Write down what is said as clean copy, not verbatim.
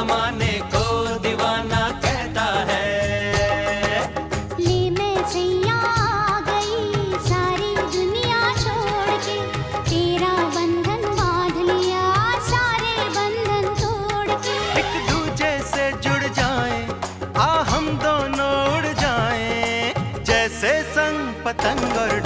जमाने को दीवाना कहता है। ले मैं सैया आ गई सारी दुनिया छोड़ के, तेरा बंधन बांध लिया सारे बंधन तोड़ के। एक दूजे से जुड़ जाए आ हम दोनों उड़ जाएं, जैसे संग पतंग और